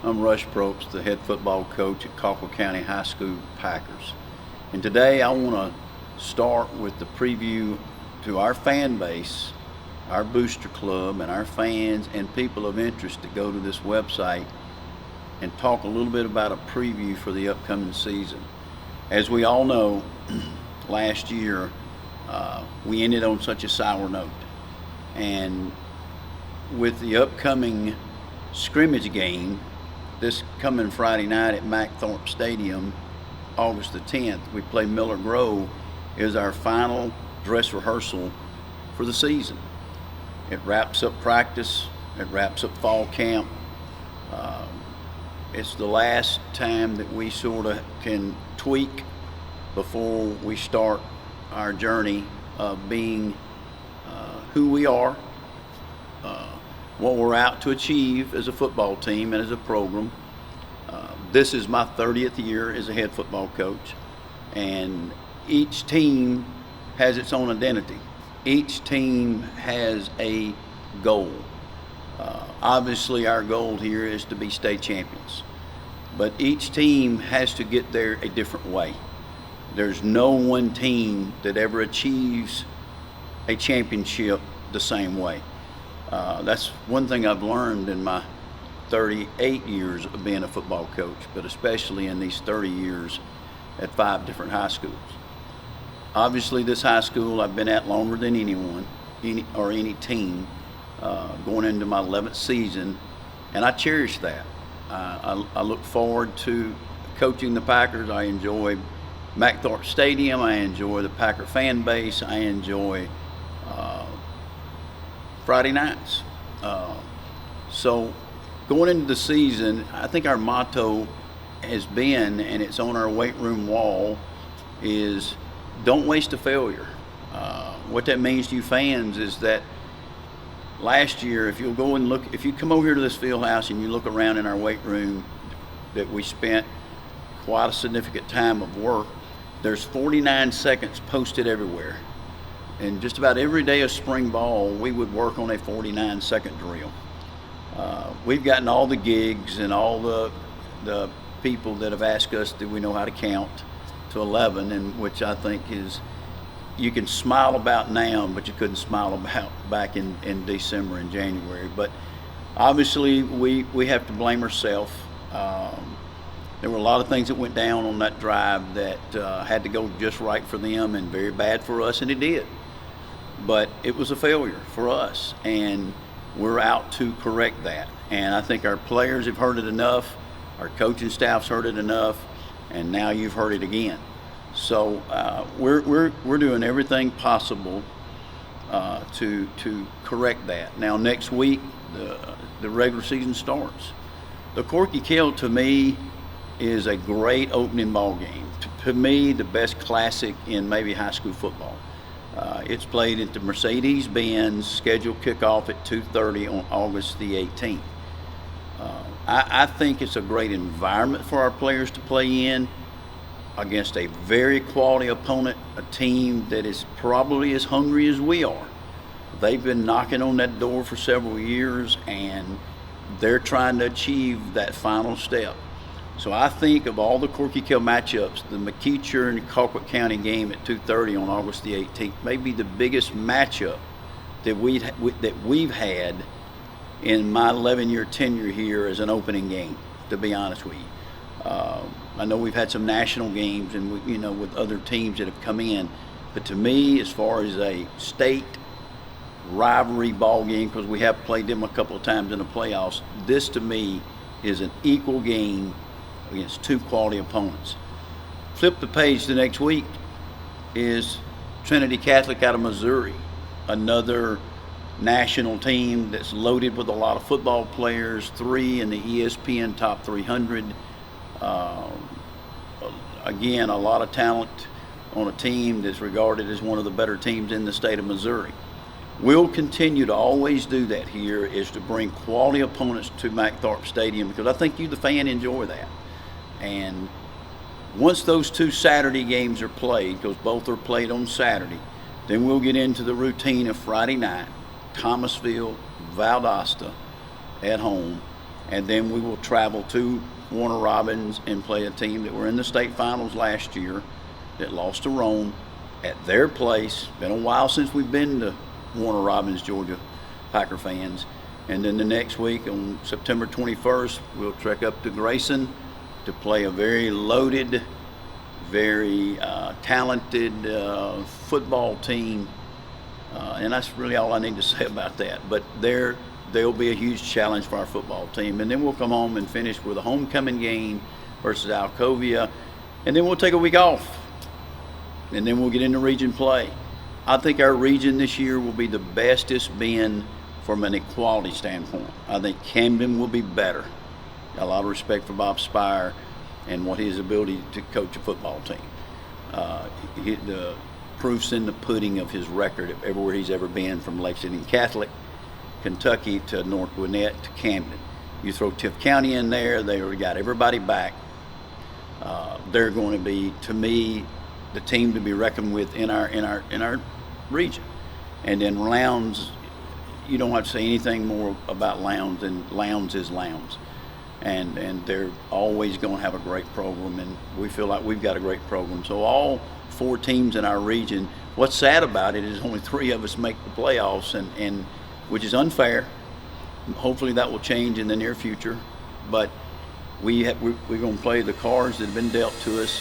I'm Rush Propst, the head football coach at Colquitt County High School Packers. And today I want to start with the preview to our fan base, our booster club, and our fans and people of interest that go to this website and talk a little bit about a preview for the upcoming season. As we all know, last year we ended on such a sour note. And with the upcoming scrimmage game this coming Friday night at Propst Stadium, August the 10th, we play Miller Grove, is our final dress rehearsal for the season. It wraps up practice, it wraps up fall camp. It's the last time that we sort of can tweak before we start our journey of being who we are, what we're out to achieve as a football team and as a program. This is my 30th year as a head football coach, and each team has its own identity. Each team has a goal. Obviously, our goal here is to be state champions, but each team has to get there a different way. There's no one team that ever achieves a championship the same way. That's one thing I've learned in my 38 years of being a football coach, but especially in these 30 years at 5 different high schools. Obviously, this high school I've been at longer than anyone, any team, going into my 11th season, and I cherish that. I look forward to coaching the Packers. I enjoy Propst Stadium. I enjoy the Packer fan base. I enjoy Friday nights. So going into the season, I think our motto has been, and it's on our weight room wall, is don't waste a failure. What that means to you fans is that last year, if you'll go and look, if you come over here to this field house and you look around in our weight room, that we spent quite a significant time of work, there's 49 seconds posted everywhere. And just about every day of spring ball, we would work on a 49-second drill. We've gotten all the gigs and all the people that have asked us, do we know how to count to 11, and which I think is, you can smile about now, but you couldn't smile about back in December and January. But obviously, we have to blame ourselves. There were a lot of things that went down on that drive that had to go just right for them and very bad for us, and it did. But it was a failure for us, and we're out to correct that. And I think our players have heard it enough, our coaching staff's heard it enough, and now you've heard it again. So we're doing everything possible to correct that. Now next week the regular season starts. The Colquitt, to me, is a great opening ball game. To me, the best classic in maybe high school football. It's played at the Mercedes-Benz, scheduled kickoff at 2:30 on August the 18th. I think it's a great environment for our players to play in against a very quality opponent, a team that is probably as hungry as we are. They've been knocking on that door for several years, and they're trying to achieve that final step. So I think of all the Colquitt matchups, the McKeecher and Colquitt County game at 2:30 on August the 18th may be the biggest matchup that we've had in my 11-year tenure here as an opening game, to be honest with you. I know we've had some national games and with other teams that have come in, but to me, as far as a state rivalry ball game, because we have played them a couple of times in the playoffs, this to me is an equal game against 2 quality opponents. Flip the page the next week is Trinity Catholic out of Missouri, another national team that's loaded with a lot of football players, 3 in the ESPN Top 300. Again, a lot of talent on a team that's regarded as one of the better teams in the state of Missouri. We'll continue to always do that here, is to bring quality opponents to Propst Stadium, because I think you, the fan, enjoy that. And once those 2 Saturday games are played, because both are played on Saturday, then we'll get into the routine of Friday night, Thomasville, Valdosta at home, and then we will travel to Warner Robins and play a team that were in the state finals last year that lost to Rome at their place. Been a while since we've been to Warner Robins, Georgia, Packer fans. And then the next week on September 21st, we'll trek up to Grayson to play a very loaded, very talented football team. And that's really all I need to say about that. But there'll be a huge challenge for our football team. And then we'll come home and finish with a homecoming game versus Alcovia. And then we'll take a week off. And then we'll get into region play. I think our region this year will be the best it's been from an equality standpoint. I think Camden will be better. Got a lot of respect for Bob Spire and what his ability to coach a football team. The proof's in the pudding of his record everywhere he's ever been, from Lexington Catholic, Kentucky, to North Gwinnett to Camden. You throw Tift County in there, they already got everybody back. They're going to be, to me, the team to be reckoned with in our region. And then Lowndes, you don't have to say anything more about Lowndes than Lowndes is Lowndes. And they're always going to have a great program, and we feel like we've got a great program. So all 4 teams in our region, what's sad about it is only 3 of us make the playoffs, and which is unfair. Hopefully that will change in the near future, but we're going to play the cards that have been dealt to us.